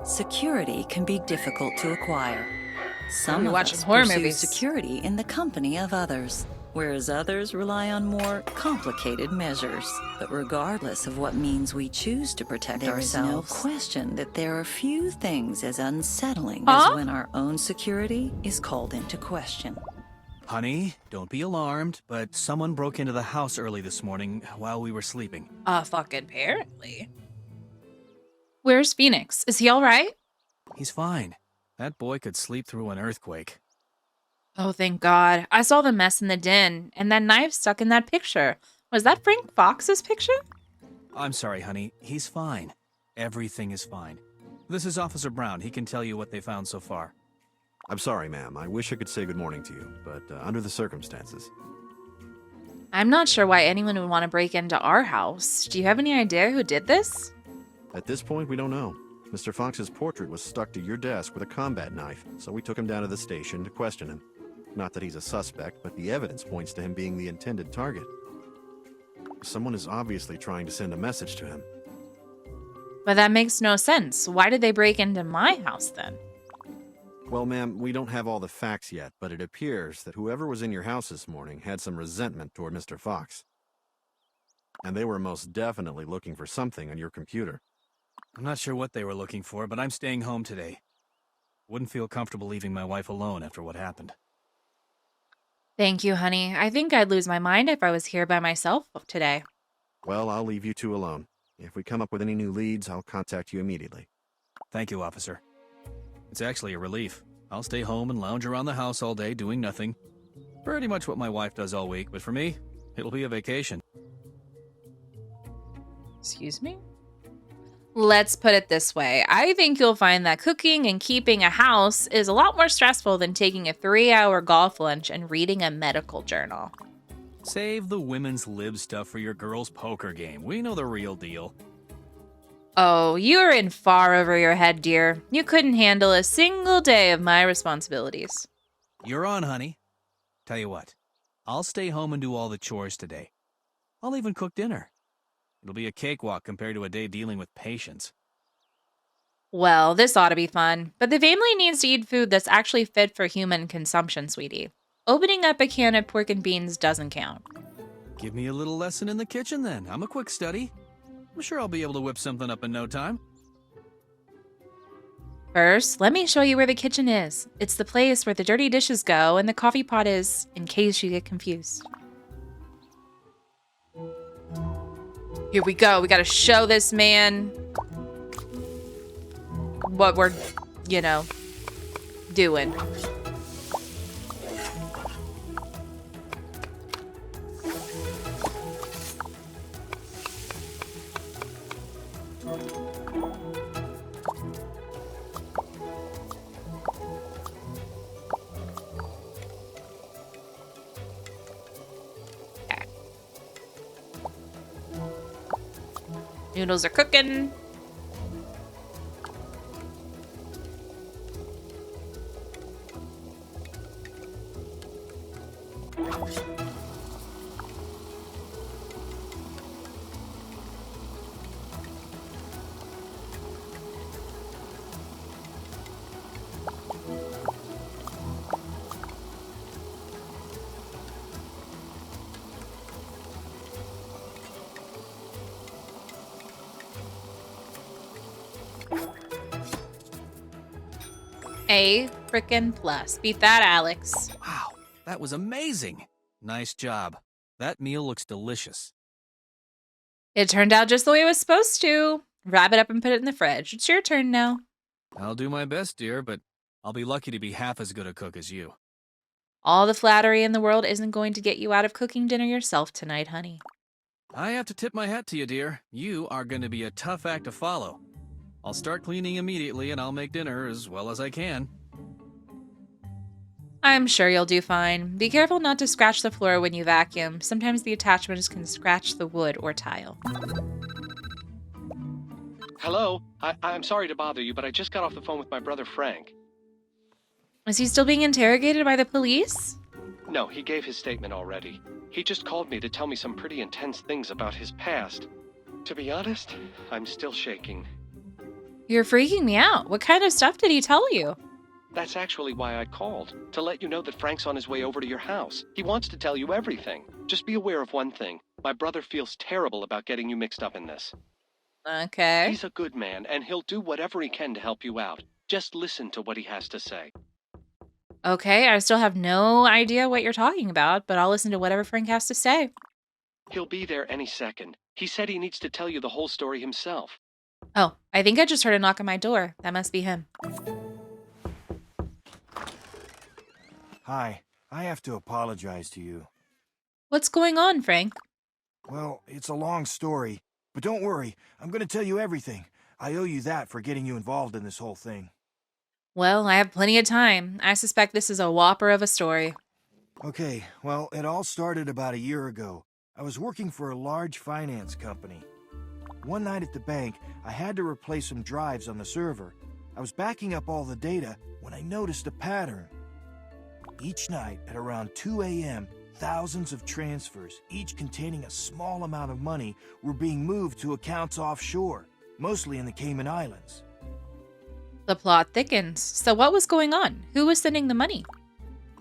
Security can be difficult to acquire. Some We of watch us horror pursue movies. security in the company of others, whereas others rely on more complicated measures. But regardless of what means we choose to protect ourselves, there is no question that there are few things as unsettling as when our own security is called into question. Honey, don't be alarmed, but someone broke into the house early this morning while we were sleeping. Fucking apparently. Where's Phoenix? Is he alright? He's fine. That boy could sleep through an earthquake. Oh, thank God. I saw the mess in the den, and that knife stuck in that picture. Was that Frank Fox's picture? I'm sorry, honey. He's fine. Everything is fine. This is Officer Brown. He can tell you what they found so far. I'm sorry, ma'am. I wish I could say good morning to you, but under the circumstances. I'm not sure why anyone would want to break into our house. Do you have any idea who did this? At this point, we don't know. Mr. Fox's portrait was stuck to your desk with a combat knife, so we took him down to the station to question him. Not that he's a suspect, but the evidence points to him being the intended target. Someone is obviously trying to send a message to him. But that makes no sense. Why did they break into my house then? Well, ma'am, we don't have all the facts yet, but it appears that whoever was in your house this morning had some resentment toward Mr. Fox. And they were most definitely looking for something on your computer. I'm not sure what they were looking for, but I'm staying home today. Wouldn't feel comfortable leaving my wife alone after what happened. Thank you, honey. I think I'd lose my mind if I was here by myself today. Well, I'll leave you two alone. If we come up with any new leads, I'll contact you immediately. Thank you, officer. It's actually a relief. I'll stay home and lounge around the house all day doing nothing. Pretty much what my wife does all week, but for me, it'll be a vacation. Excuse me? Let's put it this way. I think you'll find that cooking and keeping a house is a lot more stressful than taking a 3-hour golf lunch and reading a medical journal. Save the women's lib stuff for your girls' poker game. We know the real deal. Oh, you're in far over your head, dear. You couldn't handle a single day of my responsibilities. You're on, honey. Tell you what, I'll stay home and do all the chores today. I'll even cook dinner. It'll be a cakewalk compared to a day dealing with patients. Well, this ought to be fun, but the family needs to eat food that's actually fit for human consumption, sweetie. Opening up a can of pork and beans doesn't count. Give me a little lesson in the kitchen then. I'm a quick study. I'm sure I'll be able to whip something up in no time. First, let me show you where the kitchen is. It's the place where the dirty dishes go and the coffee pot is, in case you get confused. Here we go. We gotta show this man what we're, doing. Noodles are cooking. A frickin' plus. Beat that, Alex. Wow, that was amazing. Nice job. That meal looks delicious. It turned out just the way it was supposed to. Wrap it up and put it in the fridge. It's your turn now. I'll do my best, dear, but I'll be lucky to be half as good a cook as you. All the flattery in the world isn't going to get you out of cooking dinner yourself tonight, honey. I have to tip my hat to you, dear. You are going to be a tough act to follow. I'll start cleaning immediately, and I'll make dinner as well as I can. I'm sure you'll do fine. Be careful not to scratch the floor when you vacuum. Sometimes the attachments can scratch the wood or tile. Hello? I'm sorry to bother you, but I just got off the phone with my brother Frank. Is he still being interrogated by the police? No, he gave his statement already. He just called me to tell me some pretty intense things about his past. To be honest, I'm still shaking. You're freaking me out. What kind of stuff did he tell you? That's actually why I called, to let you know that Frank's on his way over to your house. He wants to tell you everything. Just be aware of one thing. My brother feels terrible about getting you mixed up in this. Okay. He's a good man, and he'll do whatever he can to help you out. Just listen to what he has to say. Okay, I still have no idea what you're talking about, but I'll listen to whatever Frank has to say. He'll be there any second. He said he needs to tell you the whole story himself. Oh, I think I just heard a knock on my door. That must be him. Hi, I have to apologize to you. What's going on, Frank? Well, it's a long story, but don't worry, I'm going to tell you everything. I owe you that for getting you involved in this whole thing. Well, I have plenty of time. I suspect this is a whopper of a story. Okay, well, it all started about a year ago. I was working for a large finance company. One night at the bank, I had to replace some drives on the server. I was backing up all the data when I noticed a pattern. Each night at around 2 a.m., thousands of transfers, each containing a small amount of money, were being moved to accounts offshore, mostly in the Cayman Islands. The plot thickens. So what was going on? Who was sending the money?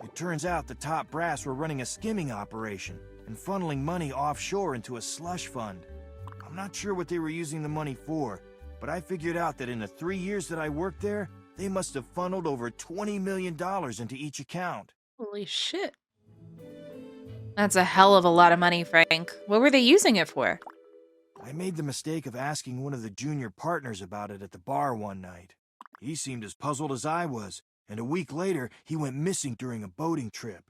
It turns out the top brass were running a skimming operation and funneling money offshore into a slush fund. I'm not sure what they were using the money for, but I figured out that in the 3 years that I worked there, they must have funneled over $20 million into each account. Holy shit. That's a hell of a lot of money, Frank. What were they using it for? I made the mistake of asking one of the junior partners about it at the bar one night. He seemed as puzzled as I was, and a week later, he went missing during a boating trip.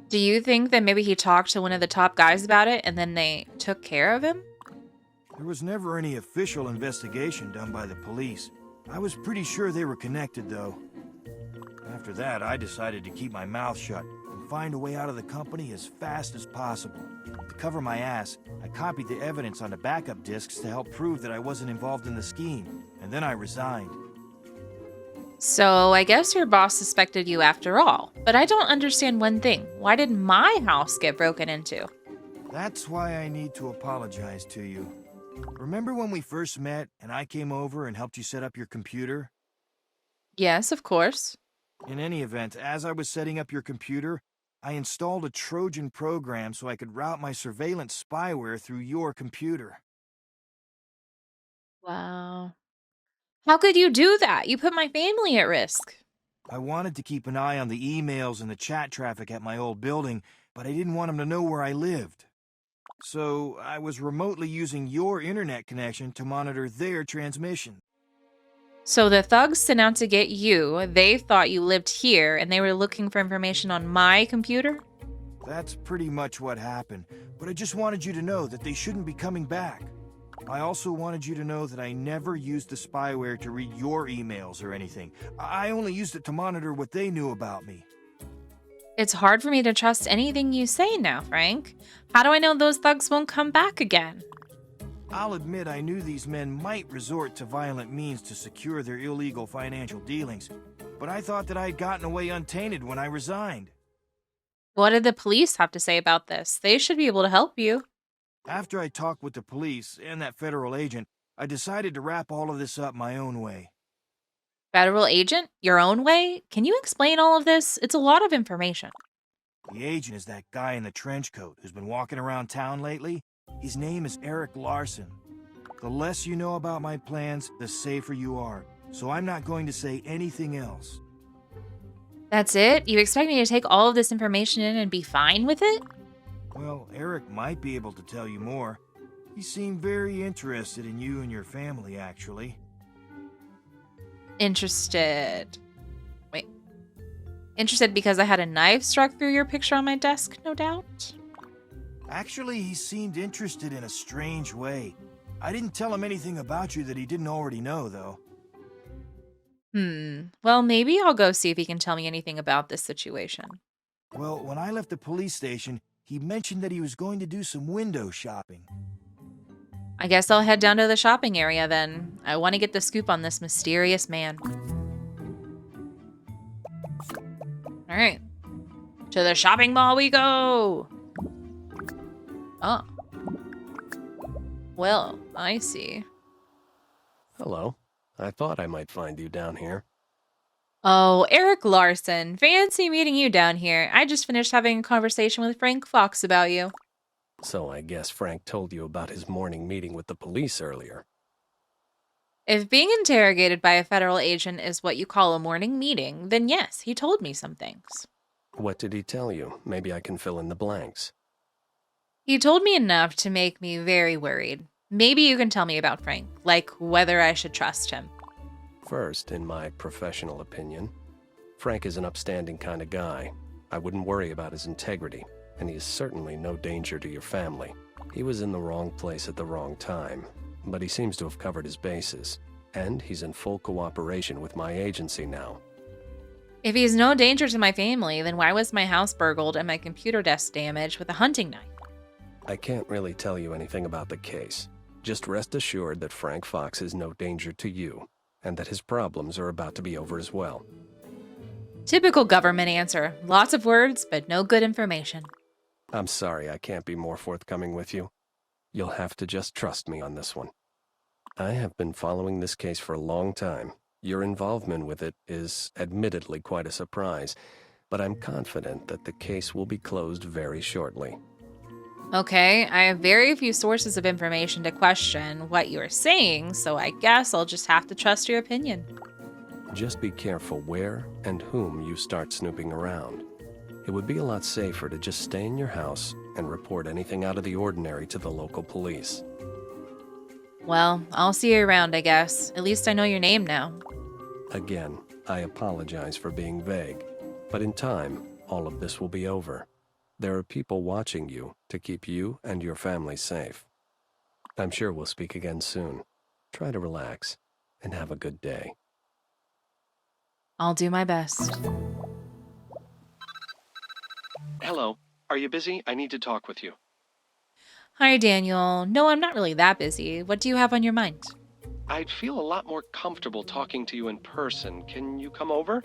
Do you think that maybe he talked to one of the top guys about it and then they took care of him? There was never any official investigation done by the police. I was pretty sure they were connected, though. After that, I decided to keep my mouth shut and find a way out of the company as fast as possible. To cover my ass, I copied the evidence onto backup disks to help prove that I wasn't involved in the scheme, and then I resigned. So I guess your boss suspected you after all. But I don't understand one thing. Why did my house get broken into? That's why I need to apologize to you. Remember when we first met and I came over and helped you set up your computer? Yes, of course. In any event, as I was setting up your computer, I installed a Trojan program so I could route my surveillance spyware through your computer. Wow. How could you do that? You put my family at risk. I wanted to keep an eye on the emails and the chat traffic at my old building, but I didn't want them to know where I lived. So I was remotely using your internet connection to monitor their transmission. So the thugs sent out to get you. They thought you lived here and they were looking for information on my computer? That's pretty much what happened, but I just wanted you to know that they shouldn't be coming back. I also wanted you to know that I never used the spyware to read your emails or anything. I only used it to monitor what they knew about me. It's hard for me to trust anything you say now, Frank. How do I know those thugs won't come back again? I'll admit I knew these men might resort to violent means to secure their illegal financial dealings, but I thought that I had gotten away untainted when I resigned. What did the police have to say about this? They should be able to help you. After I talked with the police and that federal agent, I decided to wrap all of this up my own way. Federal agent? Your own way? Can you explain all of this? It's a lot of information. The agent is that guy in the trench coat who's been walking around town lately. His name is Erik Larson. The less you know about my plans, the safer you are. So I'm not going to say anything else. That's it? You expect me to take all of this information in and be fine with it? Well, Erik might be able to tell you more. He seemed very interested in you and your family, actually. Interested. Wait. Interested because I had a knife struck through your picture on my desk, no doubt? Actually, he seemed interested in a strange way. I didn't tell him anything about you that he didn't already know, though. Well, maybe I'll go see if he can tell me anything about this situation. Well, when I left the police station, he mentioned that he was going to do some window shopping. I guess I'll head down to the shopping area then. I want to get the scoop on this mysterious man. All right. To the shopping mall we go. Oh. Well, I see. Hello. I thought I might find you down here. Oh, Erik Larson. Fancy meeting you down here. I just finished having a conversation with Frank Fox about you. So I guess Frank told you about his morning meeting with the police earlier. If being interrogated by a federal agent is what you call a morning meeting, then yes, he told me some things. What did he tell you? Maybe I can fill in the blanks. He told me enough to make me very worried. Maybe you can tell me about Frank, like whether I should trust him. First, in my professional opinion, Frank is an upstanding kind of guy. I wouldn't worry about his integrity, and he is certainly no danger to your family. He was in the wrong place at the wrong time, but he seems to have covered his bases, and he's in full cooperation with my agency now. If he's no danger to my family, then why was my house burgled and my computer desk damaged with a hunting knife? I can't really tell you anything about the case. Just rest assured that Frank Fox is no danger to you, and that his problems are about to be over as well. Typical government answer. Lots of words, but no good information. I'm sorry I can't be more forthcoming with you. You'll have to just trust me on this one. I have been following this case for a long time. Your involvement with it is admittedly quite a surprise, but I'm confident that the case will be closed very shortly. Okay, I have very few sources of information to question what you are saying, so I guess I'll just have to trust your opinion. Just be careful where and whom you start snooping around. It would be a lot safer to just stay in your house and report anything out of the ordinary to the local police. Well, I'll see you around, I guess. At least I know your name now. Again, I apologize for being vague, but in time, all of this will be over. There are people watching you to keep you and your family safe. I'm sure we'll speak again soon. Try to relax and have a good day. I'll do my best. Hello. Are you busy? I need to talk with you. Hi, Daniel. No, I'm not really that busy. What do you have on your mind? I'd feel a lot more comfortable talking to you in person. Can you come over?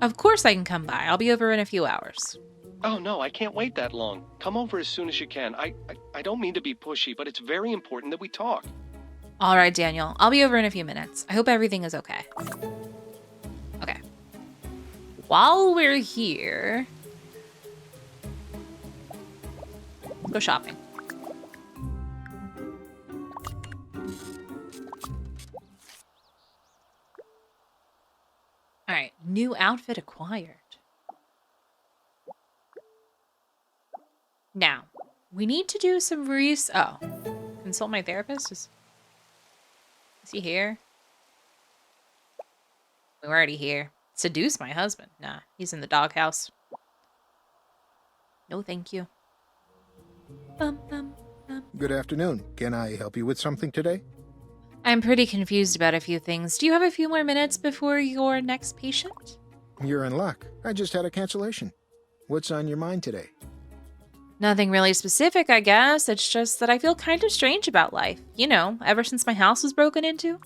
Of course I can come by. I'll be over in a few hours. Oh, no, I can't wait that long. Come over as soon as you can. I don't mean to be pushy, but it's very important that we talk. All right, Daniel. I'll be over in a few minutes. I hope everything is okay. Okay. While we're here, let's go shopping. All right, new outfit acquired. Now, we need to do some consult my therapist? Is he here? We're already here. Seduce my husband. Nah, he's in the doghouse. No, thank you. Bum, bum, bum. Good afternoon. Can I help you with something today? I'm pretty confused about a few things. Do you have a few more minutes before your next patient? You're in luck. I just had a cancellation. What's on your mind today? Nothing really specific, I guess. It's just that I feel kind of strange about life. You know, ever since my house was broken into.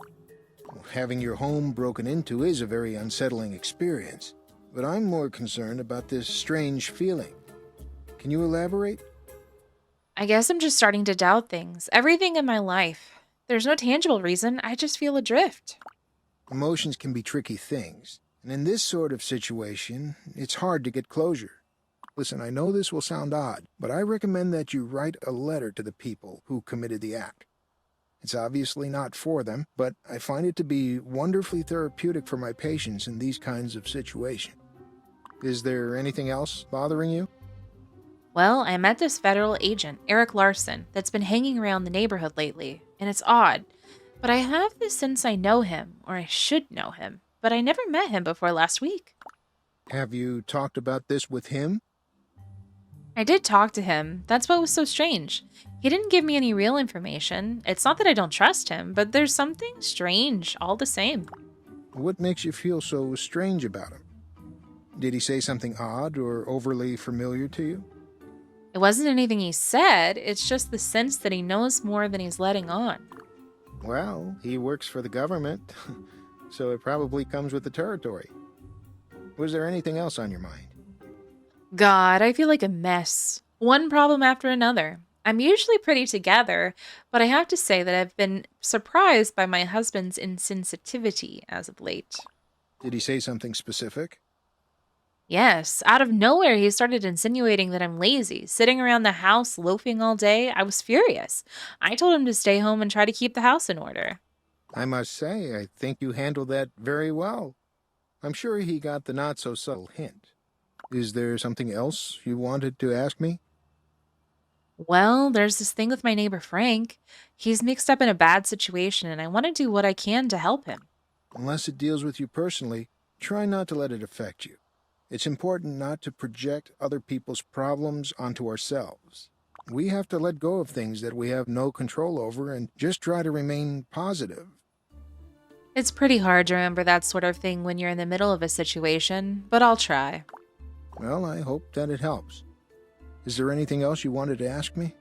Having your home broken into is a very unsettling experience, but I'm more concerned about this strange feeling. Can you elaborate? I guess I'm just starting to doubt things. Everything in my life. There's no tangible reason. I just feel adrift. Emotions can be tricky things, and in this sort of situation, it's hard to get closure. Listen, I know this will sound odd, but I recommend that you write a letter to the people who committed the act. It's obviously not for them, but I find it to be wonderfully therapeutic for my patients in these kinds of situations. Is there anything else bothering you? Well, I met this federal agent, Erik Larson, that's been hanging around the neighborhood lately, and it's odd. But I have this sense I know him, or I should know him, but I never met him before last week. Have you talked about this with him? I did talk to him. That's what was so strange. He didn't give me any real information. It's not that I don't trust him, but there's something strange all the same. What makes you feel so strange about him? Did he say something odd or overly familiar to you? It wasn't anything he said. It's just the sense that he knows more than he's letting on. Well, he works for the government, so it probably comes with the territory. Was there anything else on your mind? God, I feel like a mess. One problem after another. I'm usually pretty together, but I have to say that I've been surprised by my husband's insensitivity as of late. Did he say something specific? Yes, out of nowhere, he started insinuating that I'm lazy, sitting around the house loafing all day. I was furious. I told him to stay home and try to keep the house in order. I must say, I think you handled that very well. I'm sure he got the not-so-subtle hint. Is there something else you wanted to ask me? Well, there's this thing with my neighbor Frank. He's mixed up in a bad situation, and I want to do what I can to help him. Unless it deals with you personally, try not to let it affect you. It's important not to project other people's problems onto ourselves. We have to let go of things that we have no control over and just try to remain positive. It's pretty hard to remember that sort of thing when you're in the middle of a situation, but I'll try. Well, I hope that it helps. Is there anything else you wanted to ask me?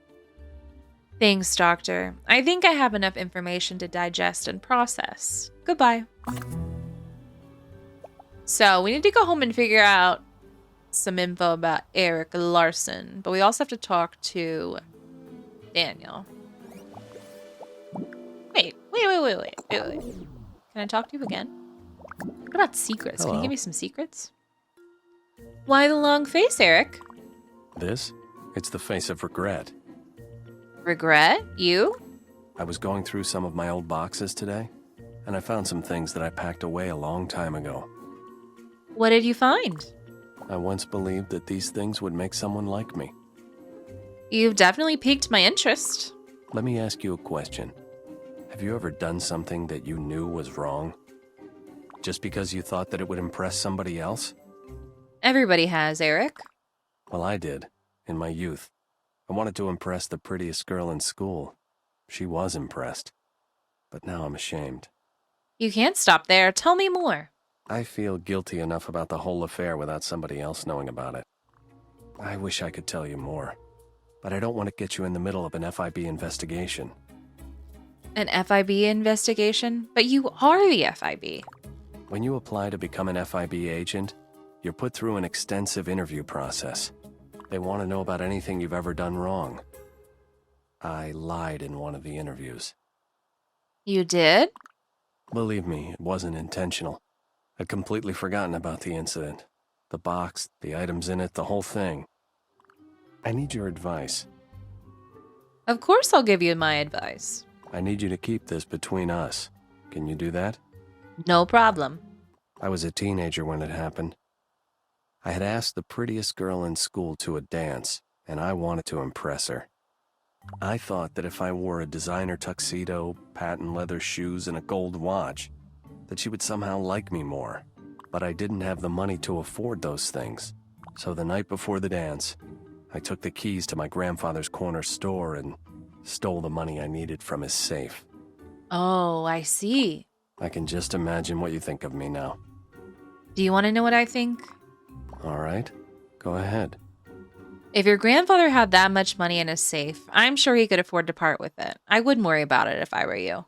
Thanks, Doctor. I think I have enough information to digest and process. Goodbye. So, we need to go home and figure out some info about Erik Larson, but we also have to talk to Daniel. Wait. Can I talk to you again? What about secrets? Hello. Can you give me some secrets? Why the long face, Erik? This? It's the face of regret. Regret? You? I was going through some of my old boxes today, and I found some things that I packed away a long time ago. What did you find? I once believed that these things would make someone like me. You've definitely piqued my interest. Let me ask you a question. Have you ever done something that you knew was wrong? Just because you thought that it would impress somebody else? Everybody has, Erik. Well, I did, in my youth. I wanted to impress the prettiest girl in school. She was impressed. But now I'm ashamed. You can't stop there. Tell me more. I feel guilty enough about the whole affair without somebody else knowing about it. I wish I could tell you more, but I don't want to get you in the middle of an FIB investigation. An FIB investigation? But you are the FIB. When you apply to become an FIB agent, you're put through an extensive interview process. They want to know about anything you've ever done wrong. I lied in one of the interviews. You did? Believe me, it wasn't intentional. I'd completely forgotten about the incident. The box, the items in it, the whole thing. I need your advice. Of course I'll give you my advice. I need you to keep this between us. Can you do that? No problem. I was a teenager when it happened. I had asked the prettiest girl in school to a dance, and I wanted to impress her. I thought that if I wore a designer tuxedo, patent leather shoes, and a gold watch, that she would somehow like me more. But I didn't have the money to afford those things. So the night before the dance, I took the keys to my grandfather's corner store and stole the money I needed from his safe. Oh, I see. I can just imagine what you think of me now. Do you want to know what I think? All right, go ahead. If your grandfather had that much money in his safe, I'm sure he could afford to part with it. I wouldn't worry about it if I were you.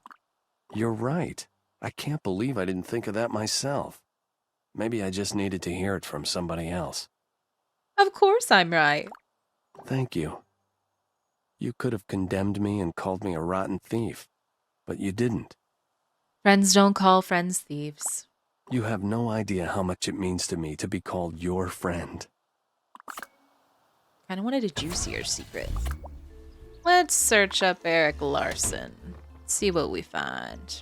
You're right. I can't believe I didn't think of that myself. Maybe I just needed to hear it from somebody else. Of course I'm right. Thank you. You could have condemned me and called me a rotten thief, but you didn't. Friends don't call friends thieves. You have no idea how much it means to me to be called your friend. Kind of wanted a juicier secret. Let's search up Erik Larson. See what we find.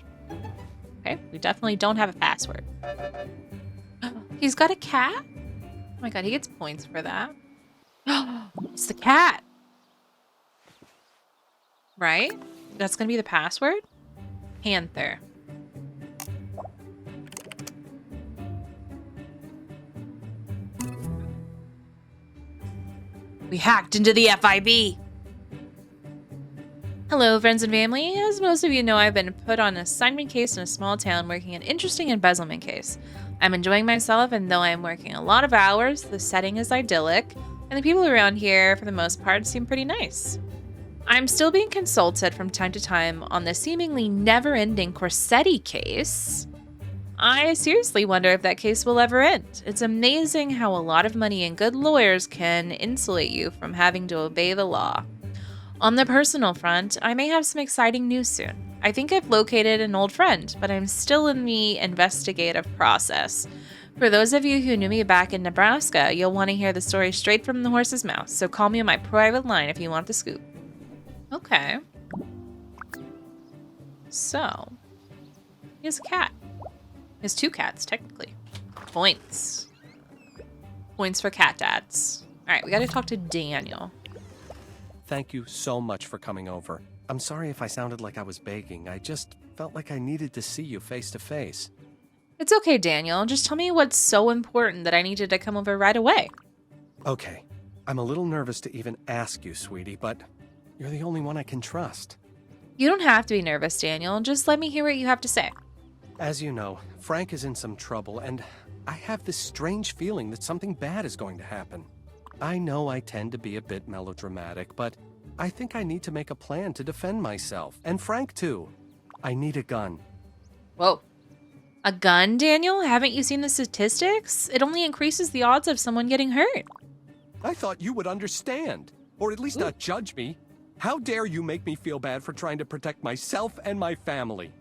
Okay, we definitely don't have a password. He's got a cat? Oh my god, he gets points for that. It's the cat. Right? That's gonna be the password? Panther. We hacked into the FIB. Hello, friends and family. As most of you know, I've been put on an assignment case in a small town working an interesting embezzlement case. I'm enjoying myself, and though I'm working a lot of hours, the setting is idyllic, and the people around here, for the most part, seem pretty nice. I'm still being consulted from time to time on the seemingly never-ending Corsetti case. I seriously wonder if that case will ever end. It's amazing how a lot of money and good lawyers can insulate you from having to obey the law. On the personal front, I may have some exciting news soon. I think I've located an old friend, but I'm still in the investigative process. For those of you who knew me back in Nebraska, you'll want to hear the story straight from the horse's mouth, so call me on my private line if you want the scoop. Okay. So, he has a cat. He has 2 cats, technically. Points. Points for cat dads. Alright, we gotta talk to Daniel. Thank you so much for coming over. I'm sorry if I sounded like I was begging. I just felt like I needed to see you face to face. It's okay, Daniel. Just tell me what's so important that I needed to come over right away. Okay. I'm a little nervous to even ask you, sweetie, but you're the only one I can trust. You don't have to be nervous, Daniel. Just let me hear what you have to say. As you know, Frank is in some trouble, and I have this strange feeling that something bad is going to happen. I know I tend to be a bit melodramatic, but I think I need to make a plan to defend myself, and Frank too. I need a gun. Whoa. A gun, Daniel? Haven't you seen the statistics? It only increases the odds of someone getting hurt. I thought you would understand, or at least not judge me. How dare you make me feel bad for trying to protect myself and my family?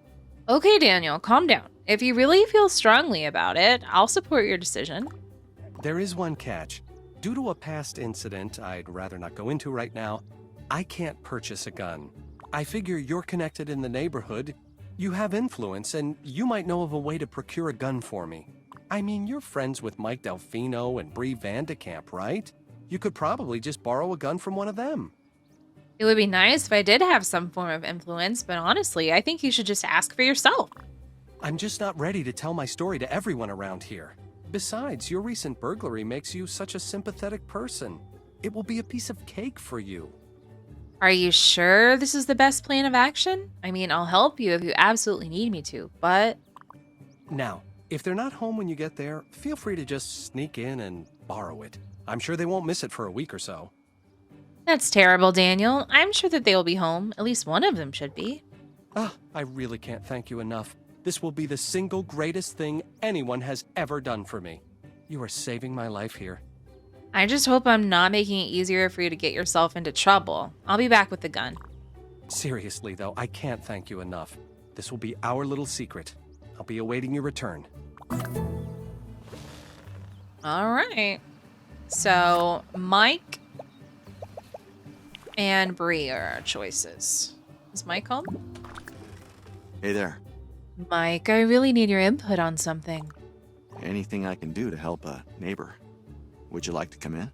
Okay, Daniel, calm down. If you really feel strongly about it, I'll support your decision. There is one catch. Due to a past incident I'd rather not go into right now, I can't purchase a gun. I figure you're connected in the neighborhood. You have influence, and you might know of a way to procure a gun for me. I mean, you're friends with Mike Delfino and Bree Vandekamp, right? You could probably just borrow a gun from one of them. It would be nice if I did have some form of influence, but honestly, I think you should just ask for yourself. I'm just not ready to tell my story to everyone around here. Besides, your recent burglary makes you such a sympathetic person. It will be a piece of cake for you. Are you sure this is the best plan of action? I mean, I'll help you if you absolutely need me to, but... Now, if they're not home when you get there, feel free to just sneak in and borrow it. I'm sure they won't miss it for a week or so. That's terrible, Daniel. I'm sure that they will be home. At least one of them should be. I really can't thank you enough. This will be the single greatest thing anyone has ever done for me. You are saving my life here. I just hope I'm not making it easier for you to get yourself into trouble. I'll be back with the gun. Seriously, though, I can't thank you enough. This will be our little secret. I'll be awaiting your return. All right. So, Mike and Bree are our choices. Is Mike home? Hey there. Mike, I really need your input on something. Anything I can do to help a neighbor? Would you like to come in?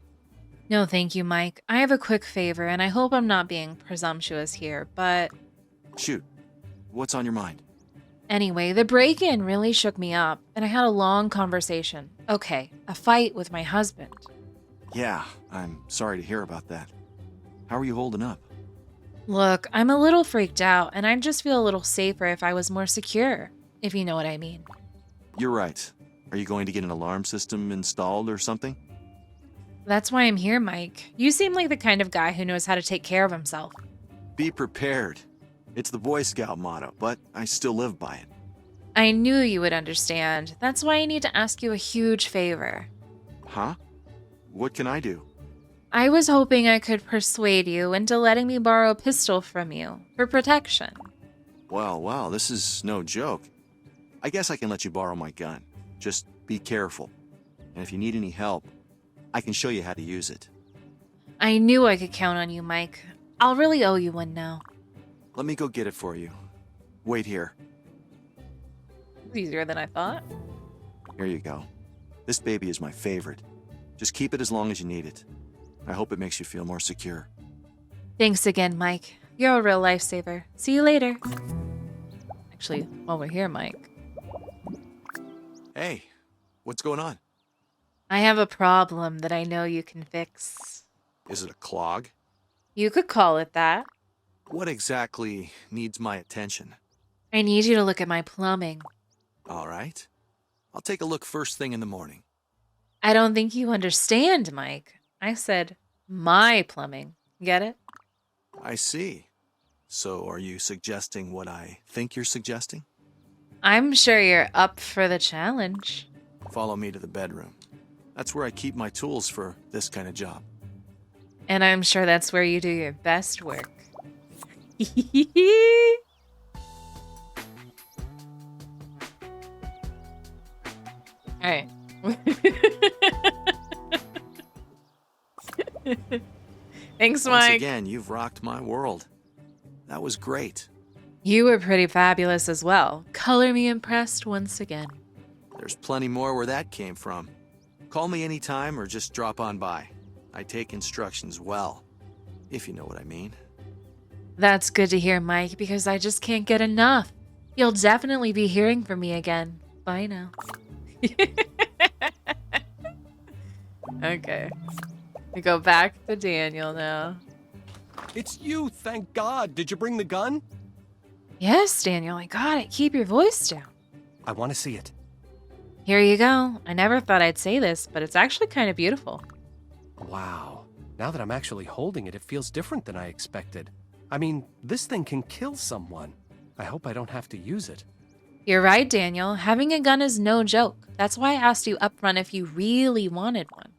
No, thank you, Mike. I have a quick favor, and I hope I'm not being presumptuous here, but... Shoot. What's on your mind? Anyway, the break-in really shook me up, and I had a long conversation. Okay, a fight with my husband. Yeah, I'm sorry to hear about that. How are you holding up? Look, I'm a little freaked out, and I'd just feel a little safer if I was more secure, if you know what I mean. You're right. Are you going to get an alarm system installed or something? That's why I'm here, Mike. You seem like the kind of guy who knows how to take care of himself. Be prepared. It's the Boy Scout motto, but I still live by it. I knew you would understand. That's why I need to ask you a huge favor. Huh? What can I do? I was hoping I could persuade you into letting me borrow a pistol from you for protection. Wow, this is no joke. I guess I can let you borrow my gun. Just be careful. And if you need any help, I can show you how to use it. I knew I could count on you, Mike. I'll really owe you one now. Let me go get it for you. Wait here. It's easier than I thought. Here you go. This baby is my favorite. Just keep it as long as you need it. I hope it makes you feel more secure. Thanks again, Mike. You're a real lifesaver. See you later. Actually, while we're here, Mike. Hey, what's going on? I have a problem that I know you can fix. Is it a clog? You could call it that. What exactly needs my attention? I need you to look at my plumbing. All right. I'll take a look first thing in the morning. I don't think you understand, Mike. I said my plumbing. Get it? I see. So are you suggesting what I think you're suggesting? I'm sure you're up for the challenge. Follow me to the bedroom. That's where I keep my tools for this kind of job. And I'm sure that's where you do your best work. Alright. Thanks, Once Mike. again, you've rocked my world. That was great. You were pretty fabulous as well. Color me impressed once again. There's plenty more where that came from. Call me anytime or just drop on by. I take instructions well, if you know what I mean. That's good to hear, Mike, because I just can't get enough. You'll definitely be hearing from me again. Bye now. Okay. We go back to Daniel now. It's you, thank God. Did you bring the gun? Yes, Daniel, I got it. Keep your voice down. I want to see it. Here you go. I never thought I'd say this, but it's actually kind of beautiful. Wow. Now that I'm actually holding it, it feels different than I expected. I mean, this thing can kill someone. I hope I don't have to use it. You're right, Daniel. Having a gun is no joke. That's why I asked you up front if you really wanted one.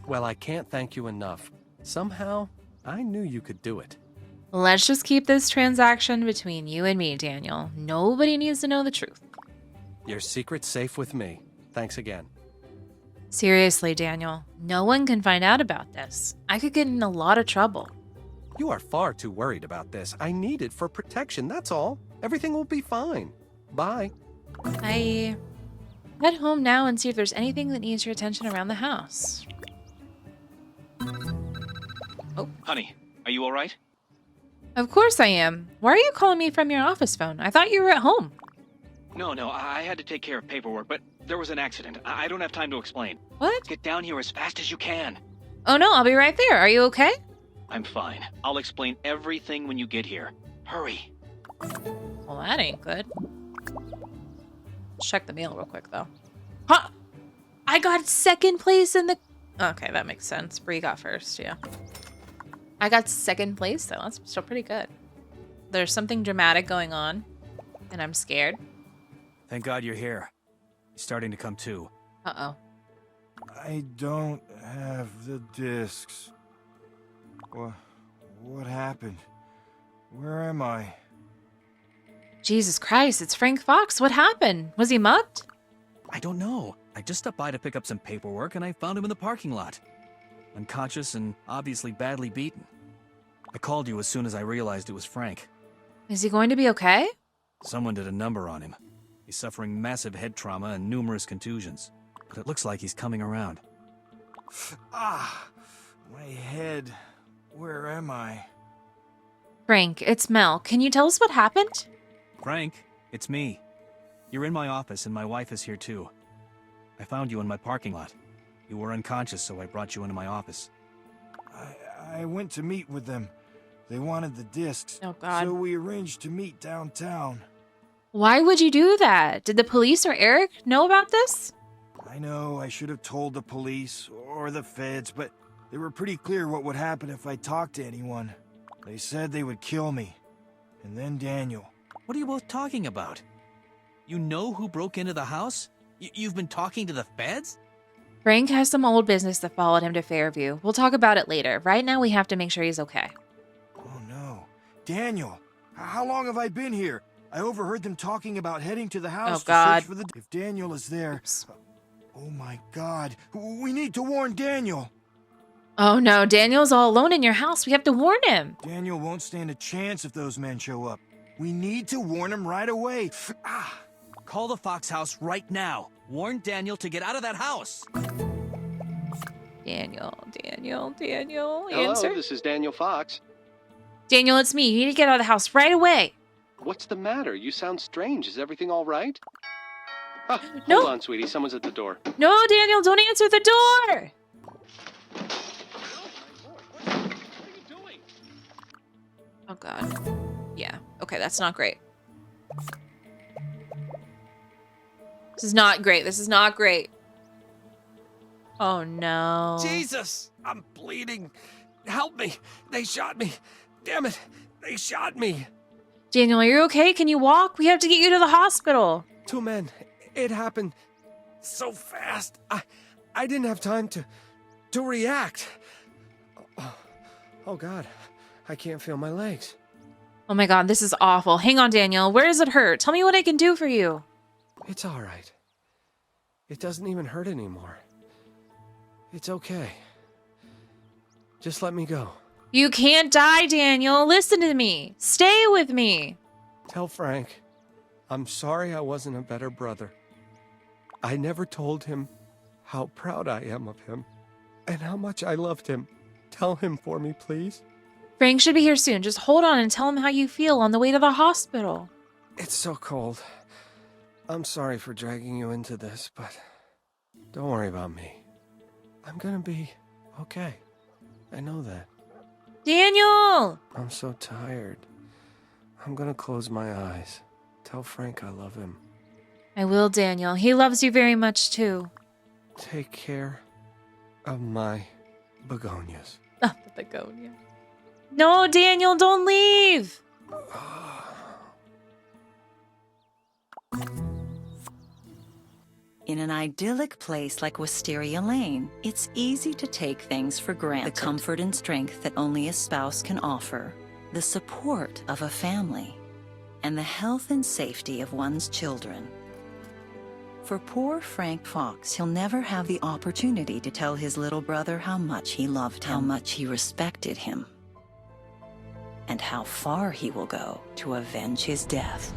Well, I can't thank you enough. Somehow, I knew you could do it. Let's just keep this transaction between you and me, Daniel. Nobody needs to know the truth. Your secret's safe with me. Thanks again. Seriously, Daniel, no one can find out about this. I could get in a lot of trouble. You are far too worried about this. I need it for protection, that's all. Everything will be fine. Bye. I head home now and see if there's anything that needs your attention around the house. Oh. Honey, are you all right? Of course I am. Why are you calling me from your office phone? I thought you were at home. No, I had to take care of paperwork, but there was an accident. I don't have time to explain. What? Get down here as fast as you can. Oh no, I'll be right there. Are you okay? I'm fine. I'll explain everything when you get here. Hurry. Well, that ain't good. Let's check the mail real quick, though. Huh? I got second place in the... Okay, that makes sense. Bree got first, yeah. I got second place, though. That's still pretty good. There's something dramatic going on, and I'm scared. Thank God you're here. He's starting to come to. Uh-oh. I don't have the discs. What happened? Where am I? Jesus Christ, it's Frank Fox. What happened? Was he mugged? I don't know. I just stopped by to pick up some paperwork and I found him in the parking lot. Unconscious and obviously badly beaten. I called you as soon as I realized it was Frank. Is he going to be okay? Someone did a number on him. He's suffering massive head trauma and numerous contusions. But it looks like he's coming around. Ah, my head. Where am I? Frank, it's Mel. Can you tell us what happened? Frank, it's me. You're in my office and my wife is here too. I found you in my parking lot. You were unconscious, so I brought you into my office. I went to meet with them. They wanted the discs. Oh, God. So we arranged to meet downtown. Why would you do that? Did the police or Erik know about this? I know I should have told the police or the feds, but they were pretty clear what would happen if I talked to anyone. They said they would kill me. And then Daniel. What are you both talking about? You know who broke into the house? You've been talking to the feds? Frank has some old business that followed him to Fairview. We'll talk about it later. Right now, we have to make sure he's okay. Oh no. Daniel, how long have I been here? I overheard them talking about heading to the house to search for the... If Daniel is there... Oops. Oh my God. We need to warn Daniel. Oh no, Daniel's all alone in your house. We have to warn him. Daniel won't stand a chance if those men show up. We need to warn him right away. Call the Fox house right now. Warn Daniel to get out of that house. Daniel, Hello, answer. this is Daniel Fox. Daniel, it's me. You need to get out of the house right away. What's the matter? You sound strange. Is everything all right? Ah, No. Hold on, sweetie. Someone's at the door. No, Daniel, don't answer the door. What are you doing? Oh, God. Yeah. Okay, that's not great. This is not great. This is not great. Oh, no. Jesus! I'm bleeding. Help me. They shot me. Damn it. They shot me. Daniel, are you okay? Can you walk? We have to get you to the hospital. 2 men. It happened so fast. I didn't have time to react. Oh God. I can't feel my legs. Oh my god, this is awful. Hang on, Daniel. Where does it hurt? Tell me what I can do for you. It's all right. It doesn't even hurt anymore. It's okay. Just let me go. You can't die, Daniel. Listen to me. Stay with me. Tell Frank, I'm sorry I wasn't a better brother. I never told him how proud I am of him and how much I loved him. Tell him for me, please. Frank should be here soon. Just hold on and tell him how you feel on the way to the hospital. It's so cold. I'm sorry for dragging you into this, but don't worry about me. I'm gonna be okay. I know that. Daniel! I'm so tired. I'm gonna close my eyes. Tell Frank I love him. I will, Daniel. He loves you very much, too. Take care of my begonias. Oh, the begonia. No, Daniel, don't leave! In an idyllic place like Wisteria Lane, it's easy to take things for granted. The comfort and strength that only a spouse can offer, the support of a family, and the health and safety of one's children. For poor Frank Fox, he'll never have the opportunity to tell his little brother how much he loved him, how much he respected him, and how far he will go to avenge his death.